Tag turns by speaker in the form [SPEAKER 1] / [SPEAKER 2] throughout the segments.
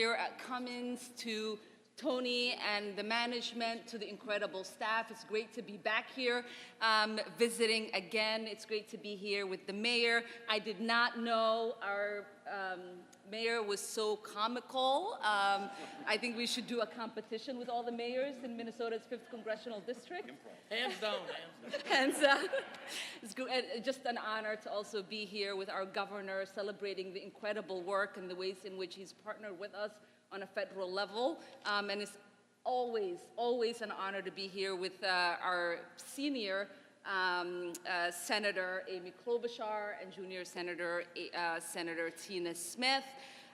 [SPEAKER 1] Mayor Cummins, to Tony and the management, to the incredible staff. It's great to be back here visiting again. It's great to be here with the mayor. I did not know our mayor was so comical. I think we should do a competition with all the mayors in Minnesota's 5th Congressional District.
[SPEAKER 2] Hands down,
[SPEAKER 1] Hands down. It's just an honor to also be here with our governor, celebrating the incredible work and the ways in which he's partnered with us on a federal level. And it's always an honor to be here with our senior Senator Amy Klobuchar and junior Senator Tina Smith.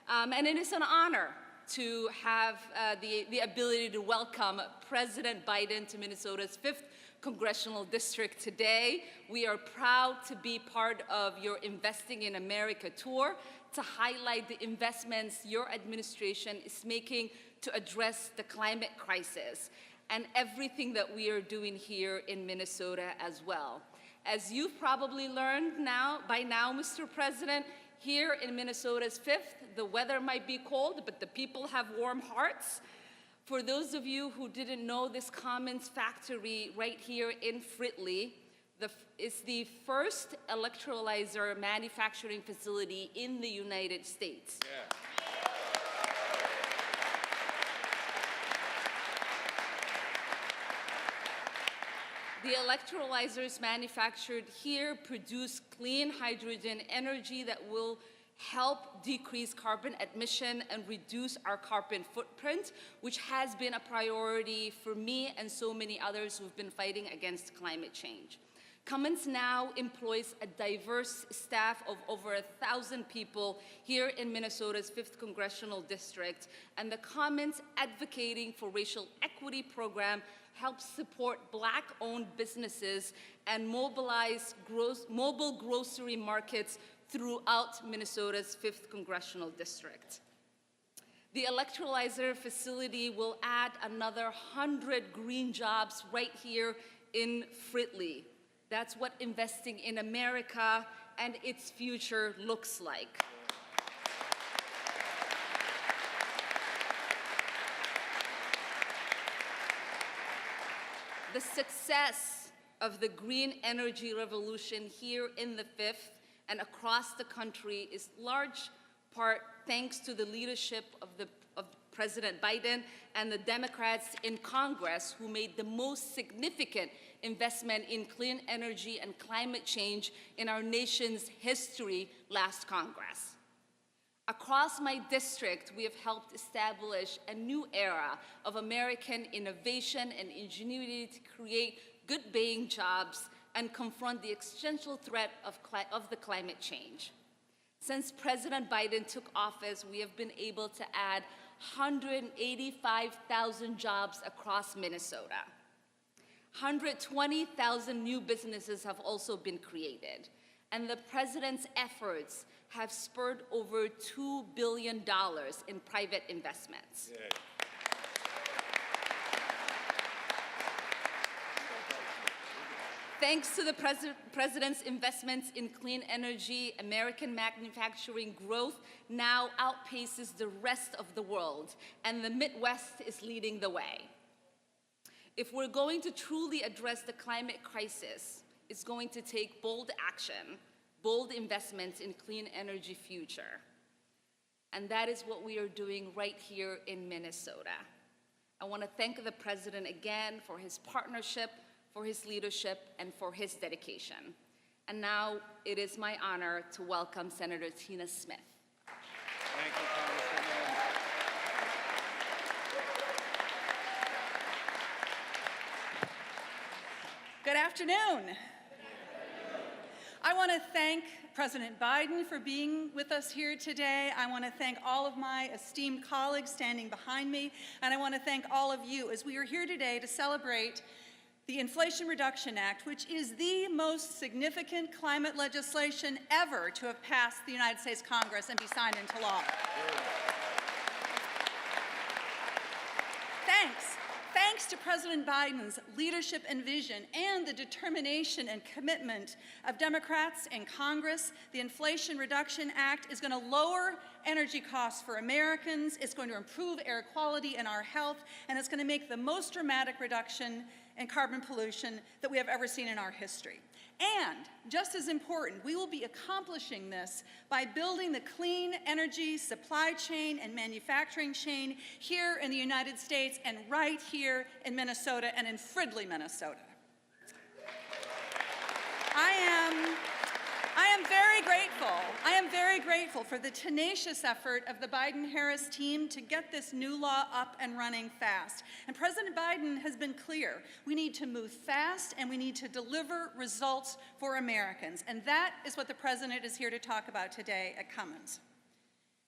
[SPEAKER 1] And it is an honor to have the ability to welcome President Biden to Minnesota's 5th Congressional District today. We are proud to be part of your Investing in America tour, to highlight the investments your administration is making to address the climate crisis and everything that we are doing here in Minnesota as well. As you've probably learned by now, Mr. President, here in Minnesota's 5th, the weather might be cold, but the people have warm hearts. For those of you who didn't know, this Commons factory right here in Fridley is the first electrolyzer manufacturing facility in the United States.
[SPEAKER 2] Yeah.
[SPEAKER 1] The electrolyzers manufactured here produce clean hydrogen energy that will help decrease carbon emission and reduce our carbon footprint, which has been a priority for me and so many others who've been fighting against climate change. Cummins now employs a diverse staff of over 1,000 people here in Minnesota's 5th Congressional District, and the Cummins Advocating for Racial Equity program helps support Black-owned businesses and mobilize mobile grocery markets throughout Minnesota's 5th Congressional District. The electrolyzer facility will add another 100 green jobs right here in Fridley. That's what investing in America and its future looks like. The success of the green energy revolution here in the 5th and across the country is large part thanks to the leadership of President Biden and the Democrats in Congress, who made the most significant investment in clean energy and climate change in our nation's history last Congress. Across my district, we have helped establish a new era of American innovation and ingenuity to create good-paying jobs and confront the existential threat of the climate change. Since President Biden took office, we have been able to add 185,000 jobs across Minnesota. 120,000 new businesses have also been created, and the president's efforts have spurred over $2 billion in private investments.
[SPEAKER 2] Yeah.
[SPEAKER 1] Thanks to the president's investments in clean energy, American manufacturing growth now outpaces the rest of the world, and the Midwest is leading the way. If we're going to truly address the climate crisis, it's going to take bold action, bold investments in clean energy future. And that is what we are doing right here in Minnesota. I want to thank the president again for his partnership, for his leadership, and for his dedication. And now it is my honor to welcome Senator Tina Smith.
[SPEAKER 2] Thank you, Congresswoman.
[SPEAKER 3] Good afternoon. I want to thank President Biden for being with us here today. I want to thank all of my esteemed colleagues standing behind me, and I want to thank all of you as we are here today to celebrate the Inflation Reduction Act, which is the most significant climate legislation ever to have passed the United States Congress and be signed into law. Thanks thanks to President Biden's leadership and vision and the determination and commitment of Democrats in Congress, the Inflation Reduction Act is going to lower energy costs for Americans, it's going to improve air quality and our health, and it's going to make the most dramatic reduction in carbon pollution that we have ever seen in our history. And, just as important, we will be accomplishing this by building the clean energy supply chain and manufacturing chain here in the United States and right here in Minnesota and in Fridley, Minnesota. I am very grateful for the tenacious effort of the Biden-Harris team to get this new law up and running fast. And President Biden has been clear. We need to move fast and we need to deliver results for Americans. And that is what the President is here to talk about today at Cummins.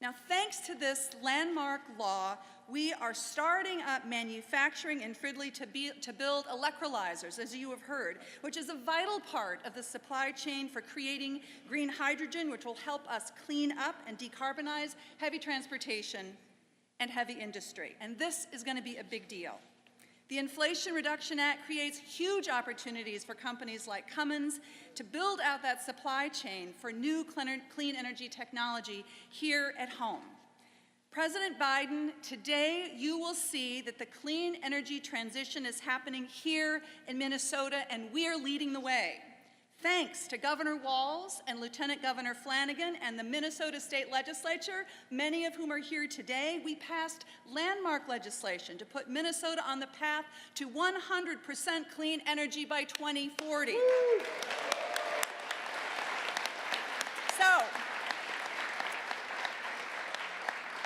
[SPEAKER 3] Now, thanks to this landmark law, we are starting up manufacturing in Fridley to build electrolyzers, as you have heard, which is a vital part of the supply chain for creating green hydrogen, which will help us clean up and decarbonize heavy transportation and heavy industry. And this is going to be a big deal. The Inflation Reduction Act creates huge opportunities for companies like Cummins to build out that supply chain for new clean energy technology here at home. President Biden, today you will see that the clean energy transition is happening here in Minnesota, and we are leading the way. Thanks to Governor Walz and Lieutenant Governor Flanagan and the Minnesota State Legislature, many of whom are here today, we passed landmark legislation to put Minnesota on the path to 100% clean energy by 2040. Woo! So,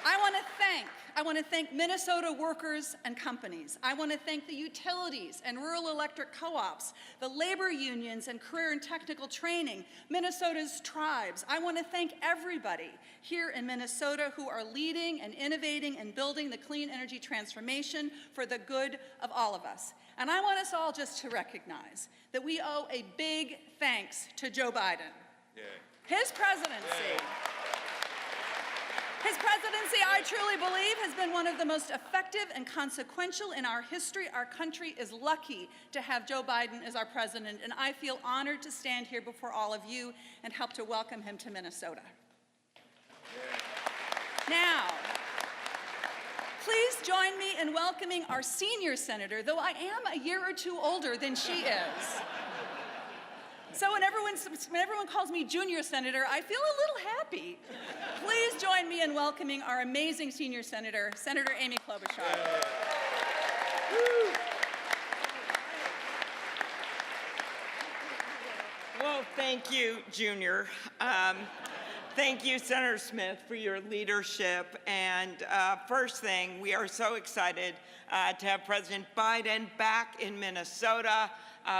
[SPEAKER 3] I want to thank Minnesota workers and companies. I want to thank the utilities and rural electric co-ops, the labor unions and career and technical training, Minnesota's tribes. I want to thank everybody here in Minnesota who are leading and innovating and building the clean energy transformation for the good of all of us. And I want us all just to recognize that we owe a big thanks to Joe Biden.
[SPEAKER 2] Yeah.
[SPEAKER 3] His presidency. His presidency, I truly believe, has been one of the most effective and consequential in our history. Our country is lucky to have Joe Biden as our president, and I feel honored to stand here before all of you and help to welcome him to Minnesota. Now, please join me in welcoming our senior senator, though I am a year or two older than she is. So when everyone calls me junior senator, I feel a little happy. Please join me in welcoming our amazing senior senator, Senator Amy Klobuchar.
[SPEAKER 4] Well, thank you, Junior. Thank you, Senator Smith, for your leadership. And first thing, we are so excited to have President Biden back in Minnesota,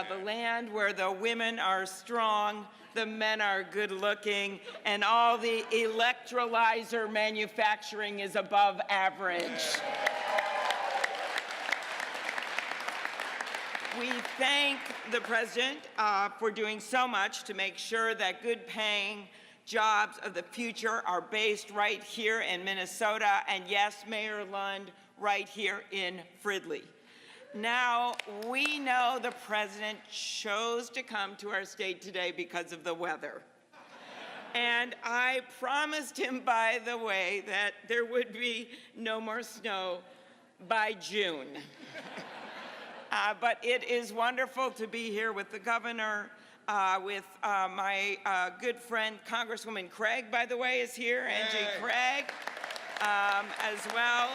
[SPEAKER 4] the land where the women are strong, the men are good looking, and all the electrolyzer manufacturing is above average. We thank the President for doing so much to make sure that good paying jobs of the future are based right here in Minnesota, and yes, Mayor Lund, right here in Fridley. Now, we know the President chose to come to our state today because of the weather. And I promised him, by the way, that there would be no more snow by June. But it is wonderful to be here with the governor, with my good friend, Congresswoman Craig, by the way, is here, Angie Craig, as well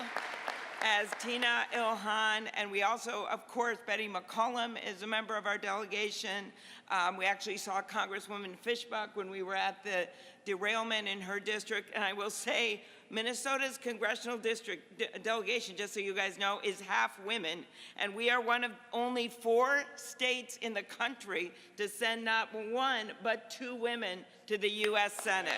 [SPEAKER 4] as Tina Ilhan, and we also, of course, Betty McCollum is a member of our delegation. We actually saw Congresswoman Fishbuck when we were at the derailment in her district, and I will say Minnesota's congressional district delegation, just so you guys know, is half women, and we are one of only 4 states in the country to send not 1, but 2 women to the U.S. Senate.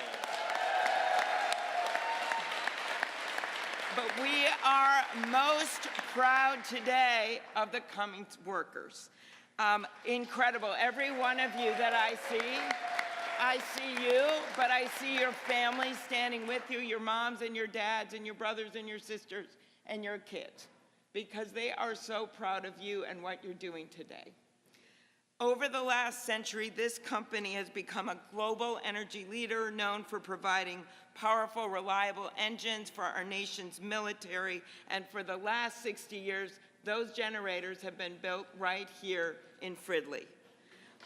[SPEAKER 4] But we are most proud today of the Cummins workers. Incredible. Every one of you that I see you, but I see your family standing with you, your moms and your dads and your brothers and your sisters and your kids. because they are so proud of you and what you're doing today. Over the last century, this company has become a global energy leader known for providing powerful, reliable engines for our nation's military. And for the last 60 years, those generators have been built right here in Fridley.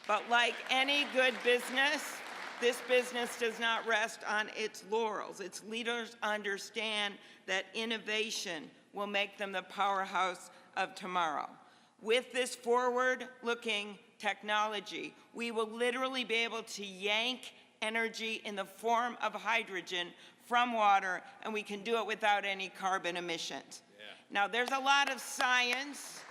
[SPEAKER 4] But like any good business, this business does not rest on its laurels. Its leaders understand that innovation will make them the powerhouse of tomorrow. With this forward-looking technology, we will literally be able to yank energy in the form of hydrogen from water, and we can do it without any carbon emissions. Now, there's a lot of science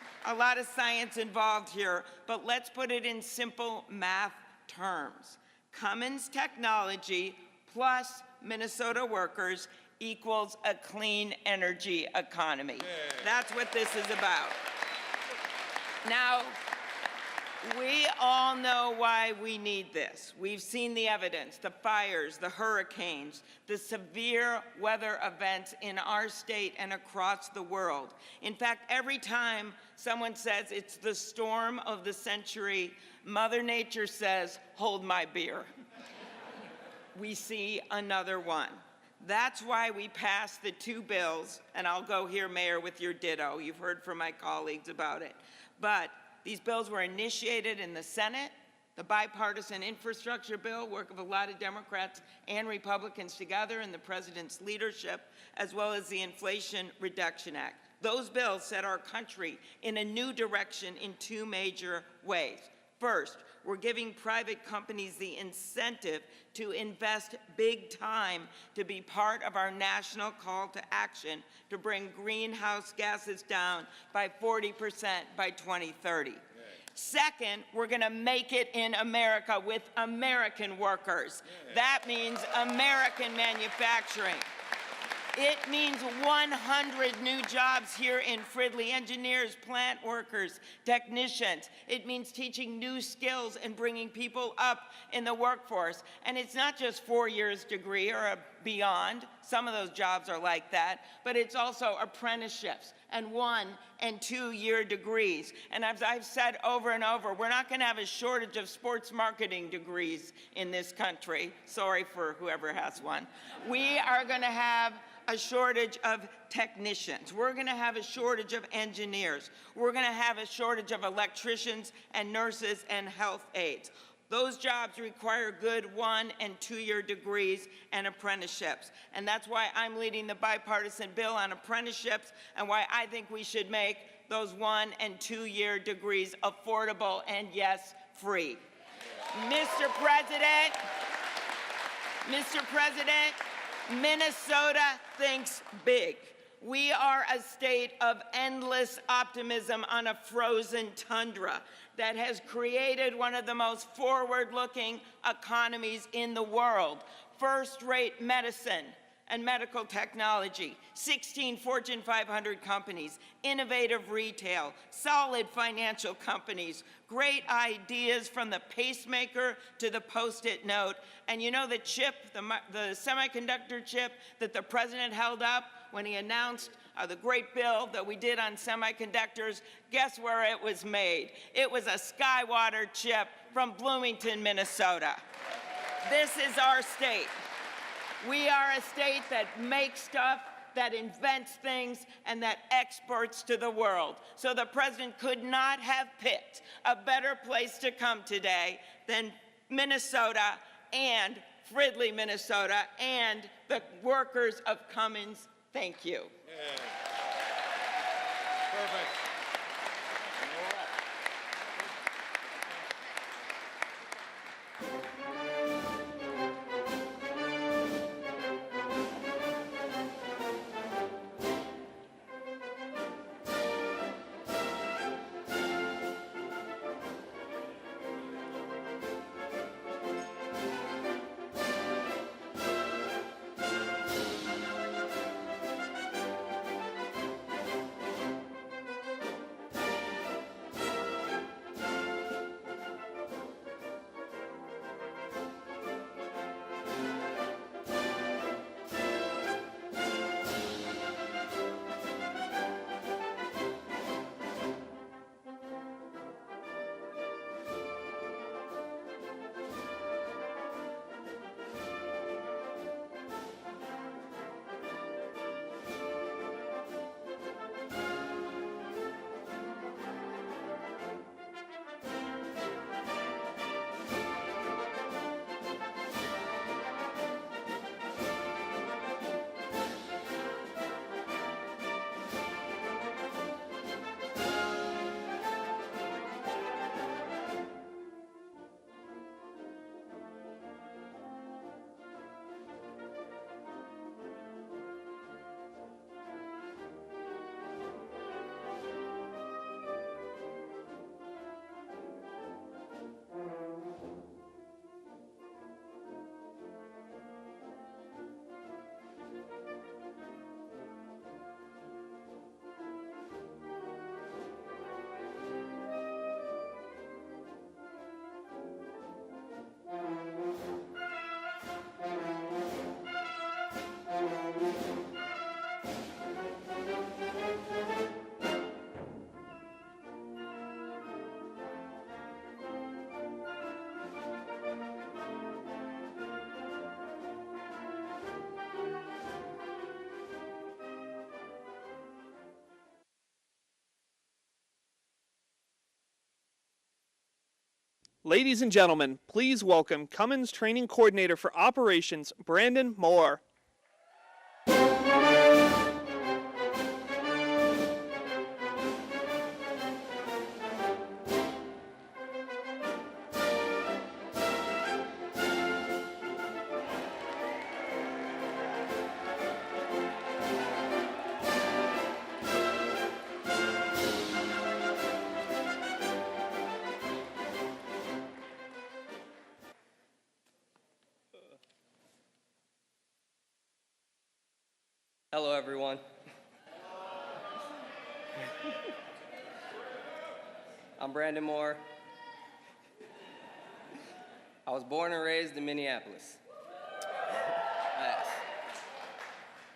[SPEAKER 4] involved here, but let's put it in simple math terms. Cummins technology plus Minnesota workers equals a clean energy economy. That's what this is about. Now, we all know why we need this. We've seen the evidence, the fires, the hurricanes, the severe weather events in our state and across the world. In fact, every time someone says it's the storm of the century, Mother Nature says, hold my beer. We see another one. That's why we passed the two bills, and I'll go here, Mayor, with your ditto. You've heard from my colleagues about it. But these bills were initiated in the Senate, the bipartisan infrastructure bill, work of a lot of Democrats and Republicans together in the president's leadership, as well as the Inflation Reduction Act. Those bills set our country in a new direction in two major ways. First, we're giving private companies the incentive to invest big time to be part of our national call to action to bring greenhouse gases down by 40% by 2030. Second, we're going to make it in America with American workers. That means American manufacturing. It means 100 new jobs here in Fridley, engineers, plant workers, technicians. It means teaching new skills and bringing people up in the workforce. And it's not just 4 years degree or beyond. Some of those jobs are like that. But it's also apprenticeships and 1- and 2-year degrees. And as I've said over and over, we're not going to have a shortage of sports marketing degrees in this country. Sorry for whoever has one. We are going to have a shortage of technicians. We're going to have a shortage of engineers. We're going to have a shortage of electricians and nurses and health aides. Those jobs require good 1- and 2-year degrees and apprenticeships. And that's why I'm leading the bipartisan bill on apprenticeships and why I think we should make those 1- and 2-year degrees affordable and, yes, free. Mr. President, Minnesota thinks big. We are a state of endless optimism on a frozen tundra that has created one of the most forward-looking economies in the world. First-rate medicine and medical technology, 16 Fortune 500 companies, innovative retail, solid financial companies, great ideas from the pacemaker to the Post-it note. And you know the chip, the semiconductor chip that the president held up when he announced the great bill that we did on semiconductors? Guess where it was made? It was a Skywater chip from Bloomington, Minnesota. This is our state. We are a state that makes stuff, that invents things, and that exports to the world. So the president could not have picked a better place to come today than Minnesota and Fridley, Minnesota, and the workers of Cummins. Thank you.
[SPEAKER 2] Yeah. Perfect.
[SPEAKER 5] Ladies and gentlemen, please welcome Cummins Training Coordinator for Operations, Brandon Moore.
[SPEAKER 6] Hello, everyone. I'm Brandon Moore. I was born and raised in Minneapolis. Yes.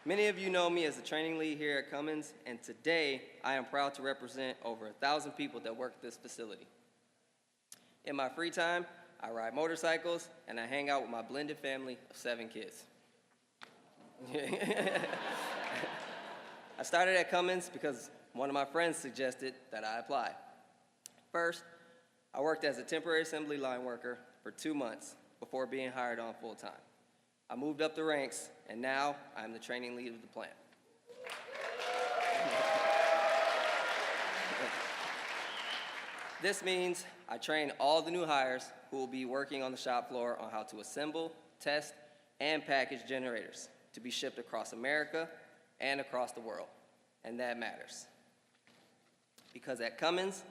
[SPEAKER 6] Many of you know me as the training lead here at Cummins, and today I am proud to represent over 1,000 people that work at this facility. In my free time, I ride motorcycles and I hang out with my blended family of 7 kids. I started at Cummins because one of my friends suggested that I apply. First, I worked as a temporary assembly line worker for 2 months before being hired on full-time. I moved up the ranks, and now I'm the training lead of the plant. This means I train all the new hires who will be working on the shop floor on how to assemble, test, and package generators to be shipped across America and across the world, and that matters. Because at Cummins,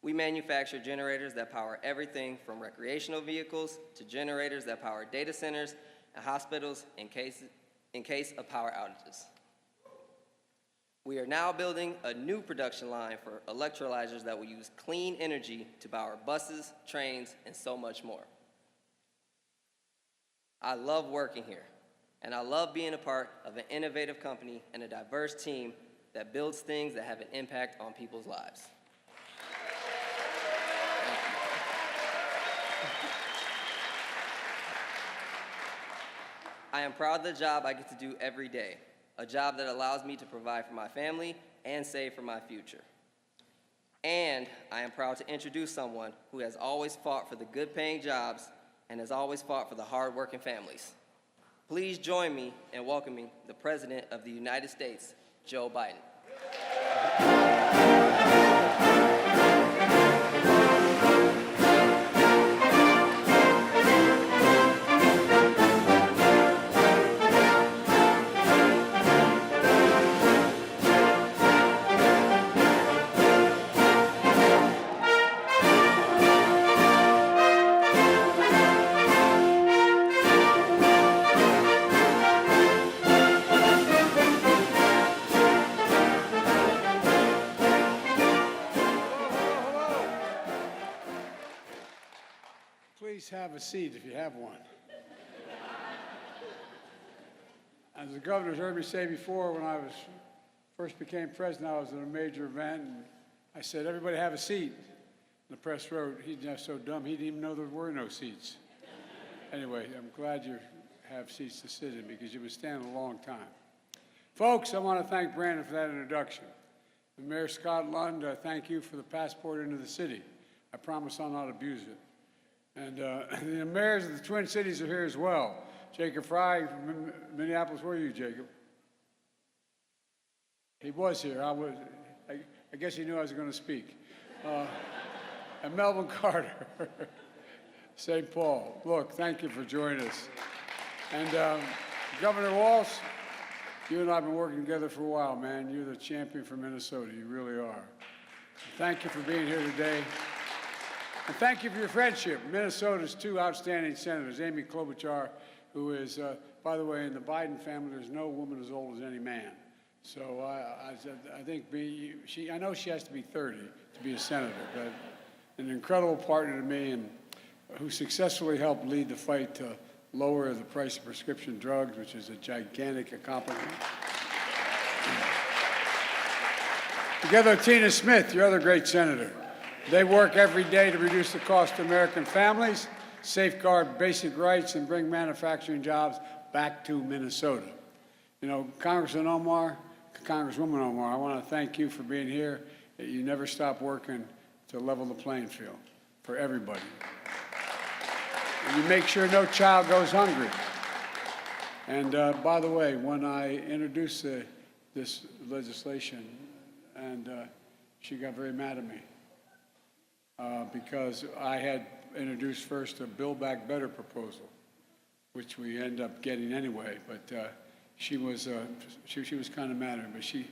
[SPEAKER 6] we manufacture generators that power everything from recreational vehicles to generators that power data centers and hospitals in case of power outages. We are now building a new production line for electrolyzers that will use clean energy to power buses, trains, and so much more. I love working here. And I love being a part of an innovative company and a diverse team that builds things that have an impact on people's lives. I am proud of the job I get to do every day, a job that allows me to provide for my family and save for my future. And I am proud to introduce someone who has always fought for the good-paying jobs and has always fought for the hard-working families. Please join me in welcoming the President of the United States, Joe Biden.
[SPEAKER 7] Please have a seat if you have one. As the governor's heard me say before, when I first became president, I was at a major event, and I said, everybody have a seat. And the press wrote, he's just so dumb, he didn't even know there were no seats. Anyway, I'm glad you have seats to sit in because you've been standing a long time. Folks, I want to thank Brandon for that introduction. And Mayor Scott Lund, thank you for the passport into the city. I promise I'll not abuse it. And the mayors of the Twin Cities are here as well. Jacob Fry from Minneapolis, where are you, Jacob? He was here. I guess he knew I was going to speak. And Melvin Carter, St. Paul. Look, thank you for joining us. And Governor Walsh, you and I have been working together for a while, man. You're the champion for Minnesota. You really are. Thank you for being here today. And thank you for your friendship. Minnesota's 2 outstanding senators, Amy Klobuchar, who is, by the way, in the Biden family, there's no woman as old as any man. So I think I know she has to be 30 to be a senator, but an incredible partner to me and who successfully helped lead the fight to lower the price of prescription drugs, which is a gigantic accomplishment. Together with Tina Smith, your other great senator. They work every day to reduce the cost to American families, safeguard basic rights, and bring manufacturing jobs back to Minnesota. You know, Congresswoman Omar, I want to thank you for being here. You never stop working to level the playing field for everybody. and you make sure no child goes hungry. And by the way, when I introduced this legislation, and she got very mad at me because I had introduced first a Build Back Better proposal, which we end up getting anyway. But she was kind of mad at me.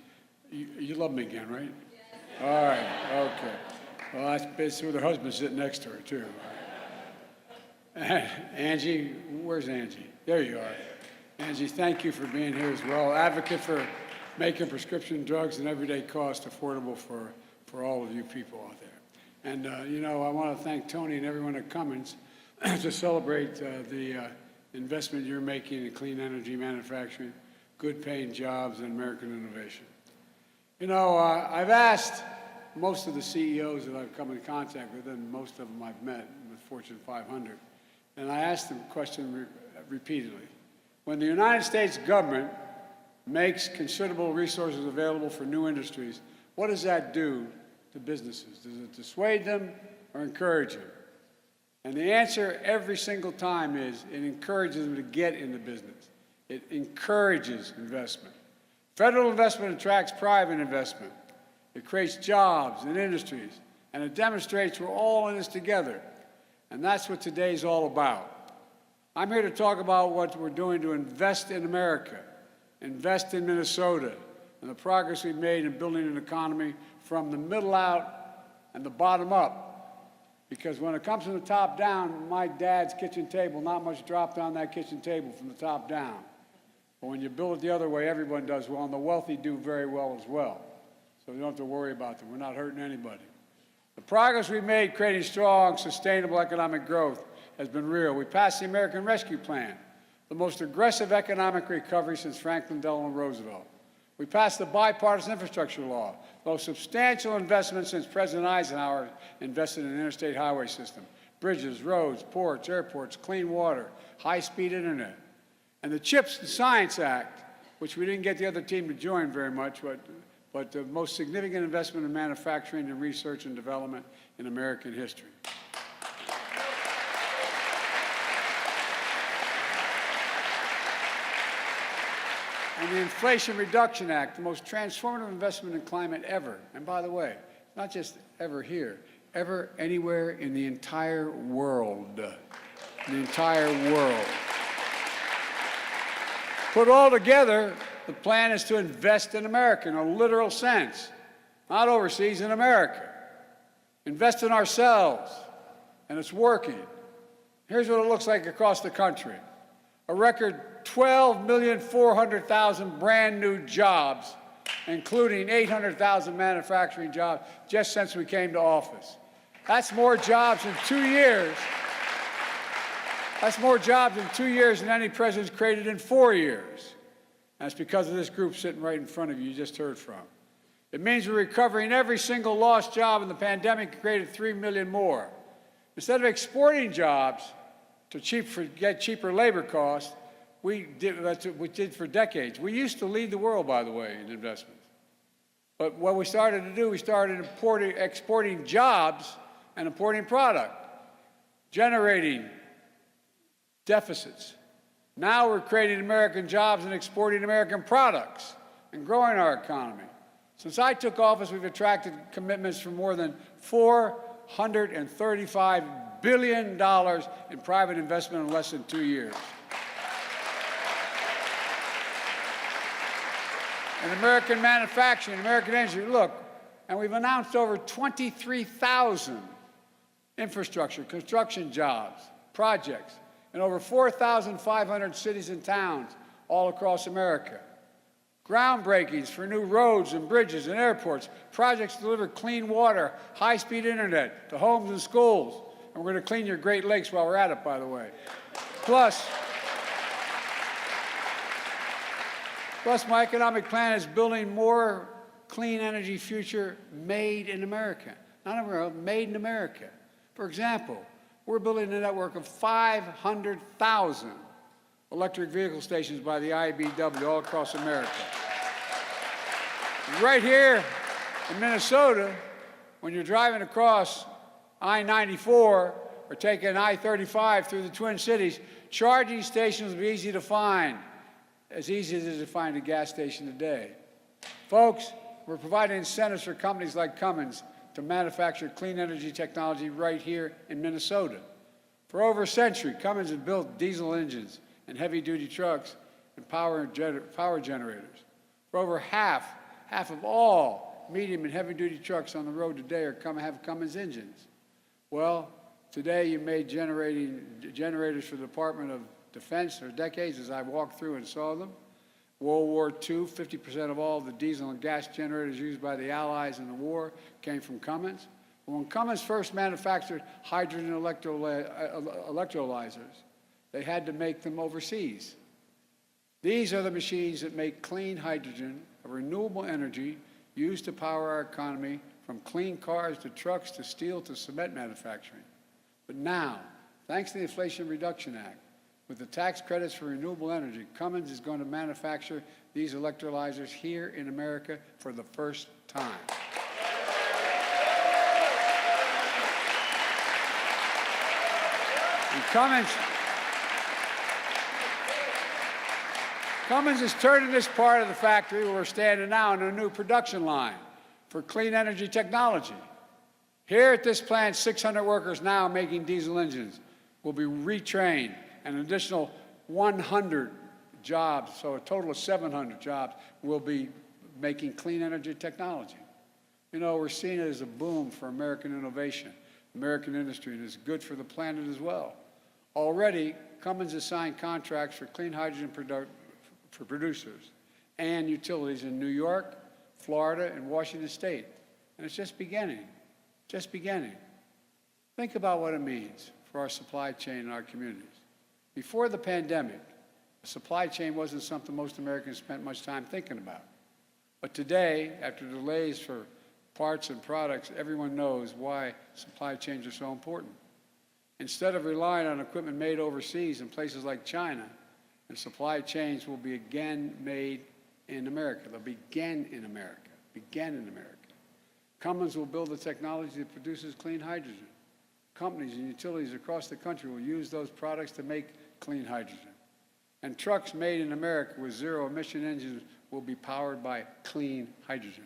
[SPEAKER 7] But you love me again, right? Yes. All right. Okay. Well, that's with her husband sitting next to her too. Angie, where's Angie? There you are. Angie, thank you for being here as well. Advocate for making prescription drugs and everyday cost affordable for all of you people out there. And, you know, I want to thank Tony and everyone at Cummins to celebrate the investment you're making in clean energy manufacturing, good paying jobs, and American innovation. You know, I've asked most of the CEOs that I've come in contact with, and most of them I've met with Fortune 500, and I asked them the question repeatedly. When the United States government makes considerable resources available for new industries, what does that do to businesses? Does it dissuade them or encourage them? And the answer every single time is it encourages them to get into business. It encourages investment. Federal investment attracts private investment. It creates jobs and industries, and it demonstrates we're all in this together. And that's what today's all about. I'm here to talk about what we're doing to invest in America, invest in Minnesota, and the progress we've made in building an economy from the middle out and the bottom up. Because when it comes from the top down, my dad's kitchen table, not much dropped on that kitchen table from the top down. But when you build it the other way, everyone does well, and the wealthy do very well as well. So we don't have to worry about them. We're not hurting anybody. The progress we've made creating strong, sustainable economic growth has been real. We passed the American Rescue Plan, the most aggressive economic recovery since Franklin Delano Roosevelt. We passed the bipartisan infrastructure law, the most substantial investment since President Eisenhower invested in the interstate highway system, bridges, roads, ports, airports, clean water, high-speed internet. And the CHIPS and Science Act, which we didn't get the other team to join very much, but the most significant investment in manufacturing and research and development in American history. And the Inflation Reduction Act, the most transformative investment in climate ever. And by the way, not just ever here, ever anywhere in the entire world. The entire world. Put all together, the plan is to invest in America in a literal sense, not overseas, in America. Invest in ourselves, and it's working. Here's what it looks like across the country. A record 12,400,000 brand new jobs, including 800,000 manufacturing jobs just since we came to office. That's more jobs in 2 years. That's more jobs in 2 years than any president's created in 4 years. And it's because of this group sitting right in front of you just heard from. It means we're recovering every single lost job in the pandemic and created 3 million more. Instead of exporting jobs to get cheaper labor costs, that's what we did for decades. We used to lead the world, by the way, in investments. But what we started to do, we started exporting jobs and importing product, generating deficits. Now we're creating American jobs and exporting American products and growing our economy. Since I took office, we've attracted commitments from more than $435 billion in private investment in less than 2 years. And American manufacturing, American energy, look, and we've announced over 23,000 infrastructure, construction jobs, projects, in over 4,500 cities and towns all across America. Groundbreakings for new roads and bridges and airports, projects to deliver clean water, high-speed internet to homes and schools. And we're going to clean your Great Lakes while we're at it, by the way. Plus, my economic plan is building more clean energy future made in America. Not in America, made in America. For example, we're building a network of 500,000 electric vehicle stations by the IBEW all across America. Right here in Minnesota, when you're driving across I-94, or taking I-35 through the Twin Cities, charging stations will be easy to find, as easy as it is to find a gas station today. Folks, we're providing incentives for companies like Cummins to manufacture clean energy technology right here in Minnesota. For over a century, Cummins has built diesel engines and heavy-duty trucks and power generators. For over half of all medium and heavy-duty trucks on the road today have Cummins engines. Well, today you made generators for the Department of Defense for decades, as I walked through and saw them. World War II, 50% of all the diesel and gas generators used by the Allies in the war came from Cummins. When Cummins first manufactured hydrogen electrolyzers, they had to make them overseas. These are the machines that make clean hydrogen, a renewable energy used to power our economy, from clean cars to trucks to steel to cement manufacturing. But now, thanks to the Inflation Reduction Act, with the tax credits for renewable energy, Cummins is going to manufacture these electrolyzers here in America for the first time. And Cummins is turning this part of the factory where we're standing now into a new production line for clean energy technology. Here at this plant, 600 workers now making diesel engines will be retrained, and an additional 100 jobs, so a total of 700 jobs, will be making clean energy technology. You know, we're seeing it as a boom for American innovation, American industry, and it's good for the planet as well. Already, Cummins has signed contracts for clean hydrogen for producers and utilities in New York, Florida, and Washington State. And it's just beginning, just beginning. Think about what it means for our supply chain and our communities. Before the pandemic, the supply chain wasn't something most Americans spent much time thinking about. But today, after delays for parts and products, everyone knows why supply chains are so important. Instead of relying on equipment made overseas in places like China, and supply chains will be again made in America. They'll begin in America, Cummins will build the technology that produces clean hydrogen. Companies and utilities across the country will use those products to make clean hydrogen. And trucks made in America with zero-emission engines will be powered by clean hydrogen.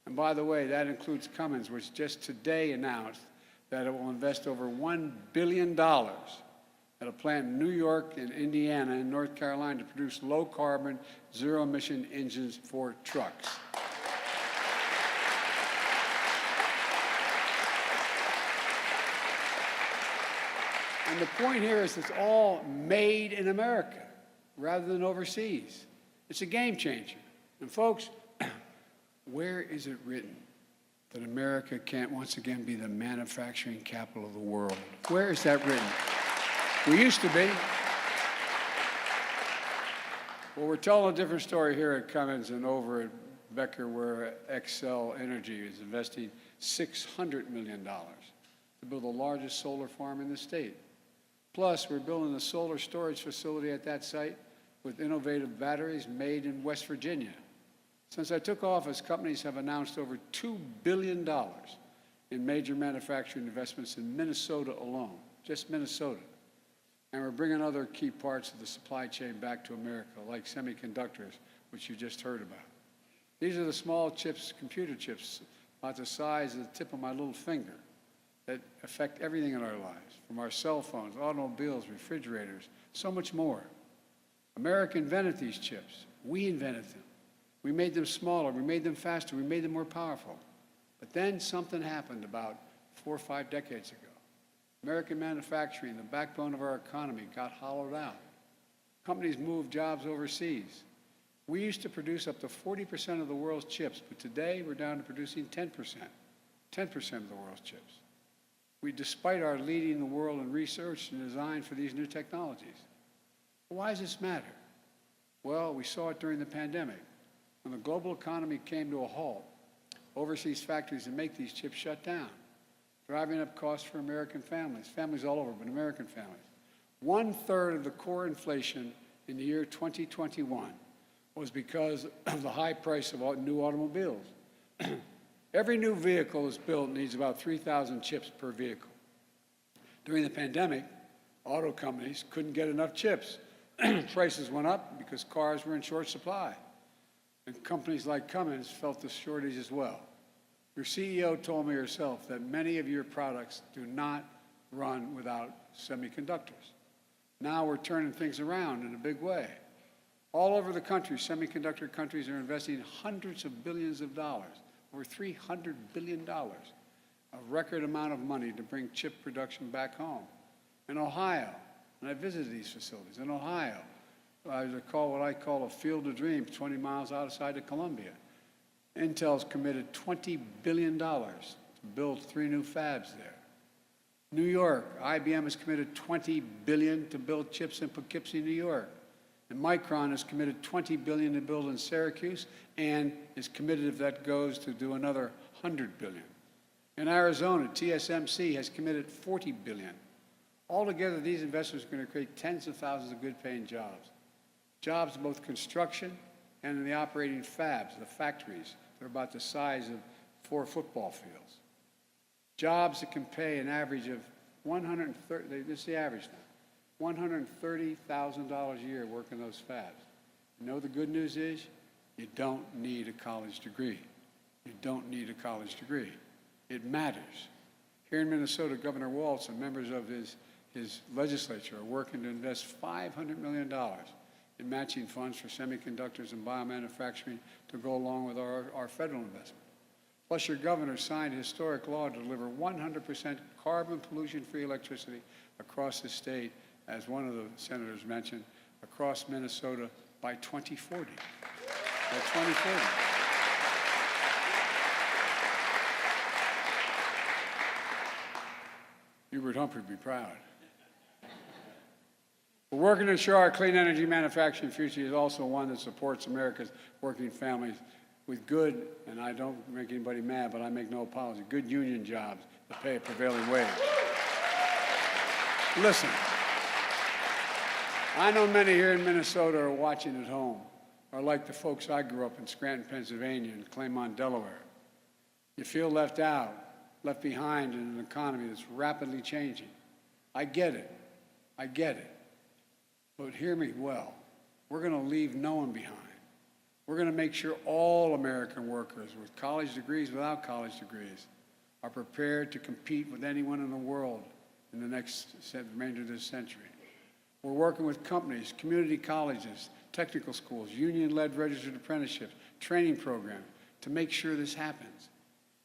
[SPEAKER 7] And by the way, that includes Cummins, which just today announced that it will invest over $1 billion at a plant in New York, in Indiana, and North Carolina to produce low-carbon, zero-emission engines for trucks. And the point here is it's all made in America rather than overseas. It's a game changer. And folks, where is it written that America can't once again be the manufacturing capital of the world? Where is that written? We used to be. Well, we're telling a different story here at Cummins and over at Becker, where Xcel Energy is investing $600 million to build the largest solar farm in the state. Plus, we're building a solar storage facility at that site with innovative batteries made in West Virginia. Since I took office, companies have announced over $2 billion in major manufacturing investments in Minnesota alone, just Minnesota. And we're bringing other key parts of the supply chain back to America, like semiconductors, which you just heard about. These are the small chips, computer chips, about the size of the tip of my little finger, that affect everything in our lives, from our cell phones, automobiles, refrigerators, so much more. America invented these chips. We invented them. We made them smaller, we made them faster, we made them more powerful. But then something happened about 4 or 5 decades ago. American manufacturing, the backbone of our economy, got hollowed out. Companies moved jobs overseas. We used to produce up to 40% of the world's chips, but today we're down to producing 10% of the world's chips. Despite our leading the world in research and design for these new technologies. Why does this matter? Well, we saw it during the pandemic. When the global economy came to a halt, overseas factories that make these chips shut down, driving up costs for American families all over, but American families. 1/3 of the core inflation in the year 2021 was because of the high price of new automobiles. Every new vehicle that's built needs about 3,000 chips per vehicle. During the pandemic, auto companies couldn't get enough chips. Prices went up because cars were in short supply. And companies like Cummins felt the shortage as well. Your CEO told me herself that many of your products do not run without semiconductors. Now we're turning things around in a big way. All over the country, semiconductor countries are investing hundreds of billions of dollars, over $300 billion, a record amount of money to bring chip production back home. In Ohio, and I visited these facilities, in Ohio, I recall what I call a field of dreams 20 miles outside of Columbia. Intel's committed $20 billion to build 3 new fabs there. New York, IBM has committed $20 billion to build chips in Poughkeepsie, New York. And Micron has committed $20 billion to build in Syracuse and is committed, if that goes, to do another $100 billion. In Arizona, TSMC has committed $40 billion. Altogether, these investments are going to create tens of thousands of good-paying jobs. Jobs in both construction and in the operating fabs, the factories. They're about the size of 4 football fields. Jobs that can pay an average of $130,000, this is the average now, $130,000 a year working those fabs. You know the good news is? You don't need a college degree. You don't need a college degree. It matters. Here in Minnesota, Governor Walz and members of his legislature are working to invest $500 million in matching funds for semiconductors and biomanufacturing to go along with our federal investment. Plus, your governor signed a historic law to deliver 100% carbon pollution-free electricity across the state, as one of the senators mentioned, across Minnesota by 2040. By 2040. Hubert Humphrey would be proud. But working to ensure our clean energy manufacturing future is also one that supports America's working families with good, and I don't make anybody mad, but I make no apology, good union jobs that pay a prevailing wage. Listen, I know many here in Minnesota are watching at home, are like the folks I grew up in Scranton, Pennsylvania, and Claymont, Delaware. You feel left out, left behind in an economy that's rapidly changing. I get it. I get it. But hear me well. We're going to leave no one behind. We're going to make sure all American workers with college degrees, without college degrees, are prepared to compete with anyone in the world in the next remainder of this century. We're working with companies, community colleges, technical schools, union-led registered apprenticeships, training programs to make sure this happens.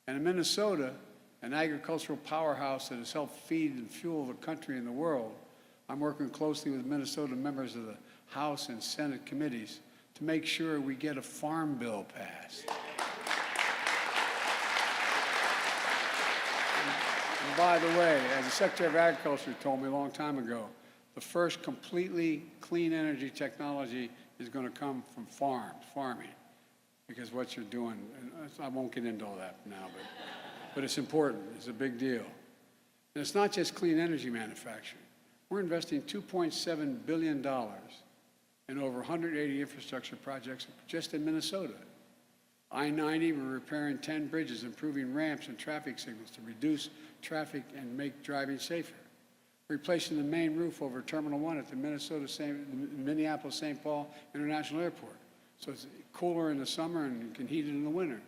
[SPEAKER 7] And in Minnesota, an agricultural powerhouse that has helped feed and fuel the country and the world, I'm working closely with Minnesota members of the House and Senate committees to make sure we get a farm bill passed. And by the way, as the Secretary of Agriculture told me a long time ago, the first completely clean energy technology is going to come from farming, because what you're doing, and I won't get into all that now, but it's important. It's a big deal. And it's not just clean energy manufacturing. We're investing $2.7 billion in over 180 infrastructure projects just in Minnesota. I-90, we're repairing 10 bridges, improving ramps and traffic signals to reduce traffic and make driving safer. Replacing the main roof over Terminal 1 at the Minneapolis-St. Paul International Airport, so it's cooler in the summer and you can heat it in the winter.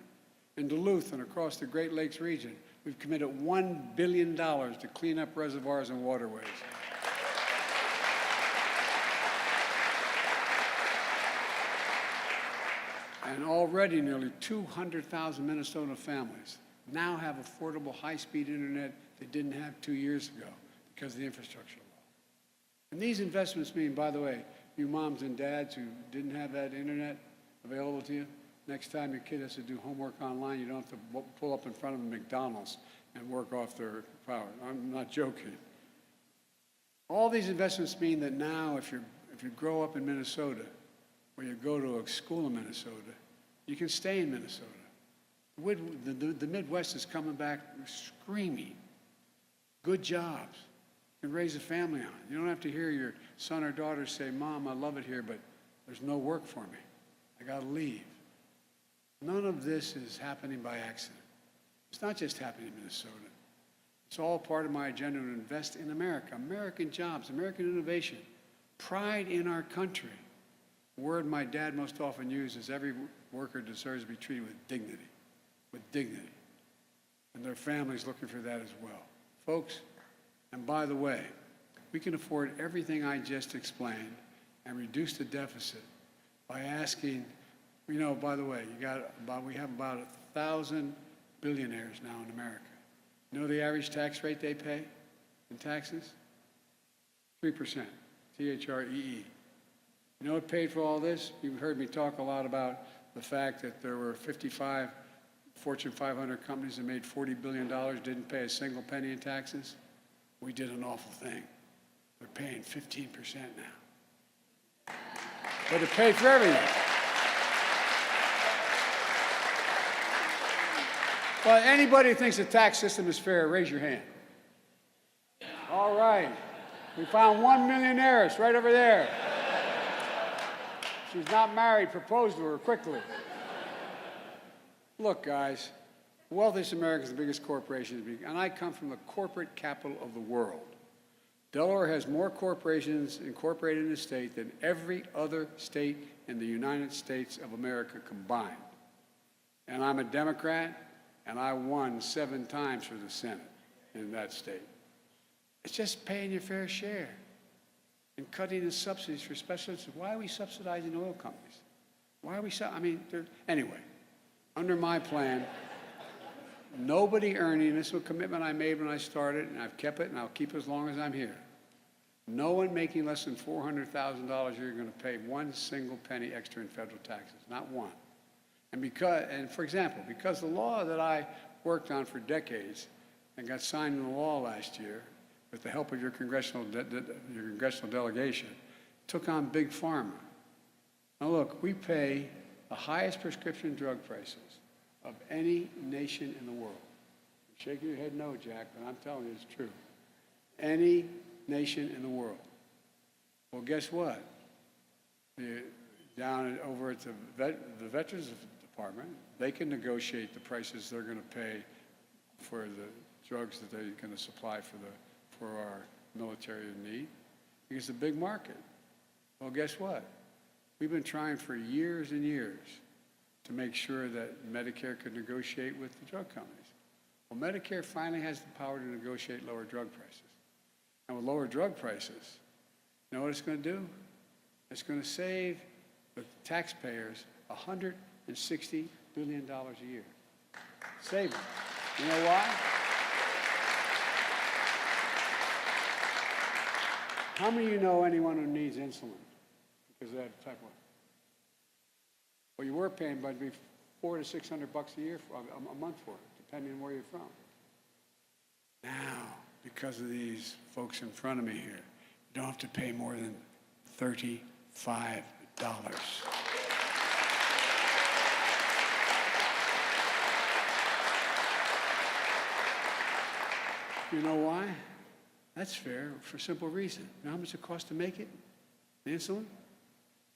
[SPEAKER 7] In Duluth and across the Great Lakes region, we've committed $1 billion to clean up reservoirs and waterways. And already nearly 200,000 Minnesota families now have affordable high-speed internet they didn't have 2 years ago because of the infrastructure law. And these investments mean, by the way, you moms and dads who didn't have that internet available to you, next time your kid has to do homework online, you don't have to pull up in front of a McDonald's and work off their power. I'm not joking. All these investments mean that now if you grow up in Minnesota, or you go to a school in Minnesota, you can stay in Minnesota. The Midwest is coming back screaming. Good jobs. You can raise a family on. You don't have to hear your son or daughter say, "Mom, I love it here, but there's no work for me. I got to leave." None of this is happening by accident. It's not just happening in Minnesota. It's all part of my agenda to invest in America, American jobs, American innovation, pride in our country. The word my dad most often used is every worker deserves to be treated with dignity, and their families looking for that as well. Folks, and by the way, we can afford everything I just explained and reduce the deficit by asking, by the way, we have about 1,000 billionaires now in America. You know the average tax rate they pay in taxes? 3%, T-H-R-E-E. You know what paid for all this? You've heard me talk a lot about the fact that there were 55 Fortune 500 companies that made $40 billion, didn't pay a single penny in taxes. We did an awful thing. They're paying 15% now. But it paid for everything. Well, anybody who thinks the tax system is fair, raise your hand. All right. We found one millionaire right over there. She's not married. Propose to her quickly. Look, guys, the wealthiest Americans, the biggest corporations, and I come from the corporate capital of the world. Delaware has more corporations incorporated in the state than every other state in the United States of America combined. And I'm a Democrat, and I won 7 times for the Senate in that state. It's just paying your fair share and cutting the subsidies for specialists. Why are we subsidizing oil companies? Why are we anyway, under my plan, nobody earning, this was a commitment I made when I started, and I've kept it, and I'll keep it as long as I'm here. No one making less than $400,000 a year are going to pay one single penny extra in federal taxes, not one. And for example, because the law that I worked on for decades and got signed into law last year, with the help of your congressional delegation, took on Big Pharma. Now look, we pay the highest prescription drug prices of any nation in the world. You're shaking your head no, Jack, but I'm telling you it's true. Any nation in the world. Well, guess what? Down over at the Veterans Department, they can negotiate the prices they're going to pay for the drugs that they're going to supply for our military in need, because it's a big market. Well, guess what? We've been trying for years and years to make sure that Medicare could negotiate with the drug companies. Well, Medicare finally has the power to negotiate lower drug prices. And with lower drug prices, you know what it's going to do? It's going to save the taxpayers $160 billion a year. Save them. You know why? How many of you know anyone who needs insulin because they have type 1? Well, you were paying, but it'd be $400 to $600 a year, a month for it, depending on where you're from. Now, because of these folks in front of me here, you don't have to pay more than $35. You know why? That's fair for a simple reason. You know how much it costs to make it? The insulin?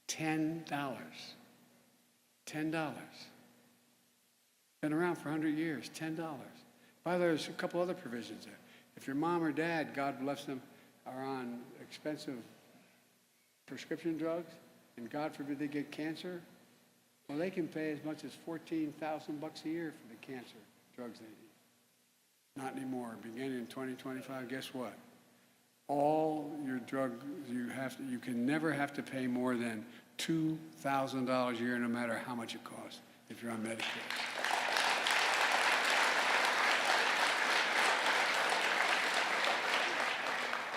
[SPEAKER 7] $10. $10. Been around for 100 years, $10. By the way, there's a couple other provisions there. If your mom or dad, God bless them, are on expensive prescription drugs, and God forbid they get cancer, well, they can pay as much as $14,000 a year for the cancer drugs they need. Not anymore. Beginning in 2025, guess what? All your drugs, you can never have to pay more than $2,000 a year, no matter how much it costs, if you're on Medicare.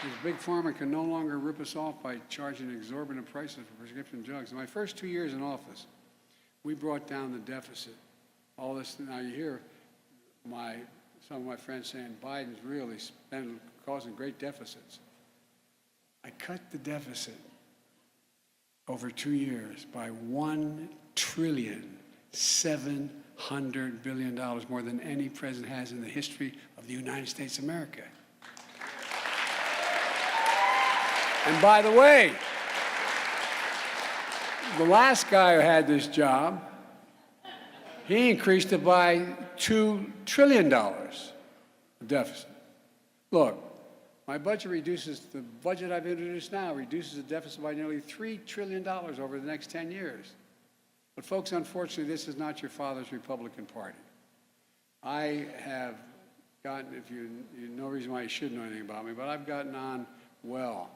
[SPEAKER 7] Because Big Pharma can no longer rip us off by charging exorbitant prices for prescription drugs. In my first 2 years in office, we brought down the deficit. All this, now you hear some of my friends saying Biden's really causing great deficits. I cut the deficit over 2 years by $1,700 billion, more than any president has in the history of the United States of America. And by the way, the last guy who had this job, he increased it by $2 trillion, the deficit. Look, my budget reduces, the budget I've introduced now reduces the deficit by nearly $3 trillion over the next 10 years. But folks, unfortunately, this is not your father's Republican Party. I have gotten, if you no reason why you should know anything about me, but I've gotten on well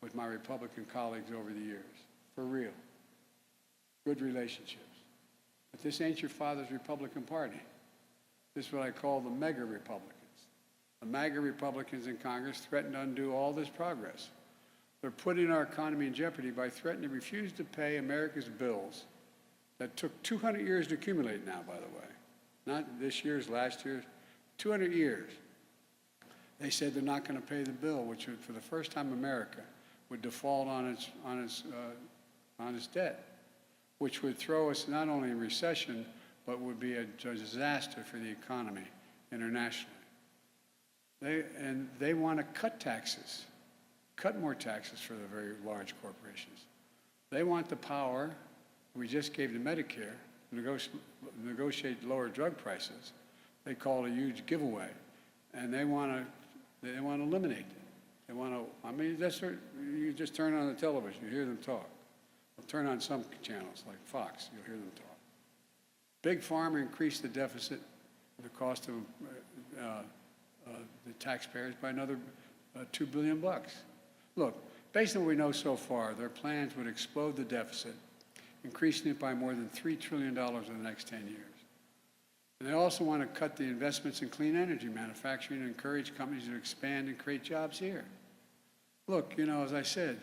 [SPEAKER 7] with my Republican colleagues over the years, for real. Good relationships. But this ain't your father's Republican Party. This is what I call the mega Republicans. The MAGA Republicans in Congress threaten to undo all this progress. They're putting our economy in jeopardy by threatening to refuse to pay America's bills that took 200 years to accumulate now, by the way. Not this year's, last year's, 200 years. They said they're not going to pay the bill, which would, for the first time, America would default on its debt, which would throw us not only in recession, but would be a disaster for the economy internationally. They want to cut taxes, cut more taxes for the very large corporations. They want the power we just gave to Medicare to negotiate lower drug prices. They call it a huge giveaway, and they want to eliminate it. They want to. I mean, you just turn on the television, you hear them talk. Well, turn on some channels like Fox, you'll hear them talk. Big Pharma increased the deficit, the cost of the taxpayers by another $2 billion. Look, based on what we know so far, their plans would explode the deficit, increasing it by more than $3 trillion in the next 10 years. And they also want to cut the investments in clean energy manufacturing and encourage companies to expand and create jobs here. Look, you know, as I said,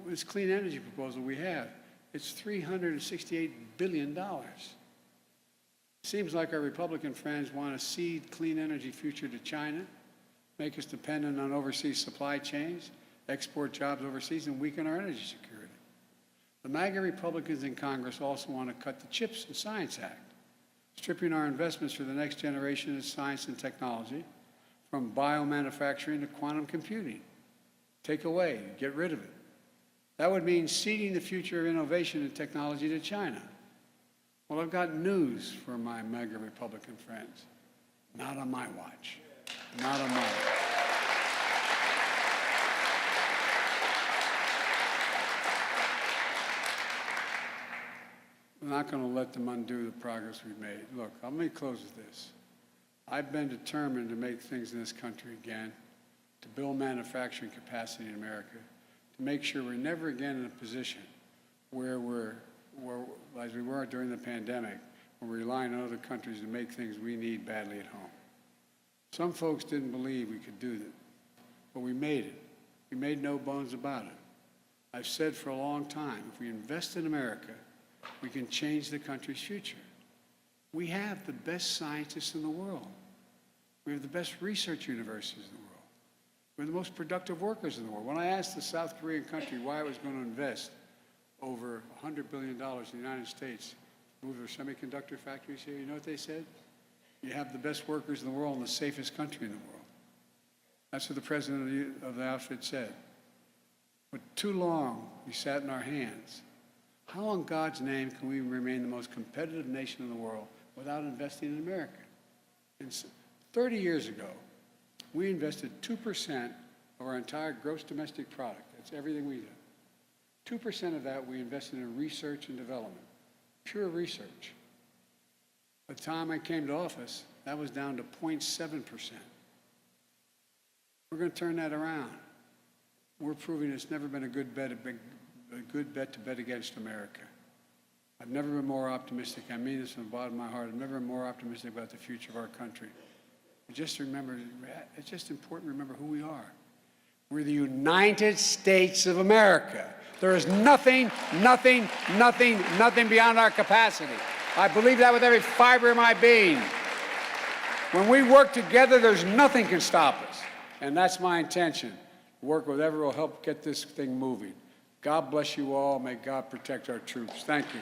[SPEAKER 7] this clean energy proposal we have, it's $368 billion. Seems like our Republican friends want to cede clean energy future to China, make us dependent on overseas supply chains, export jobs overseas, and weaken our energy security. The MAGA Republicans in Congress also want to cut the CHIPS and Science Act, stripping our investments for the next generation of science and technology, from biomanufacturing to quantum computing. Take away, get rid of it. That would mean ceding the future of innovation and technology to China. Well, I've got news for my MAGA Republican friends. Not on my watch. Not on my watch. I'm not going to let them undo the progress we've made. Look, let me close with this. I've been determined to make things in this country again, to build manufacturing capacity in America, to make sure we're never again in a position where as we were during the pandemic, we're relying on other countries to make things we need badly at home. Some folks didn't believe we could do that, but we made it. We made no bones about it. I've said for a long time, if we invest in America, we can change the country's future. We have the best scientists in the world. We have the best research universities in the world. We're the most productive workers in the world. When I asked the South Korean country why it was going to invest over $100 billion in the United States to move their semiconductor factories here, you know what they said? You have the best workers in the world and the safest country in the world. That's what the president of the outfit said. But too long, we sat in our hands. How in God's name can we remain the most competitive nation in the world without investing in America? And 30 years ago, we invested 2% of our entire gross domestic product. That's everything we do. 2% of that we invested in research and development, pure research. By the time I came to office, that was down to 0.7%. We're going to turn that around. We're proving it's never been a good bet to bet against America. I've never been more optimistic. I mean this from the bottom of my heart. I've never been more optimistic about the future of our country. But just remember, it's just important to remember who we are. We're the United States of America. There is nothing beyond our capacity. I believe that with every fiber of my being. When we work together, there's nothing can stop us. And that's my intention. Work with whatever will help get this thing moving. God bless you all. May God protect our troops. Thank you.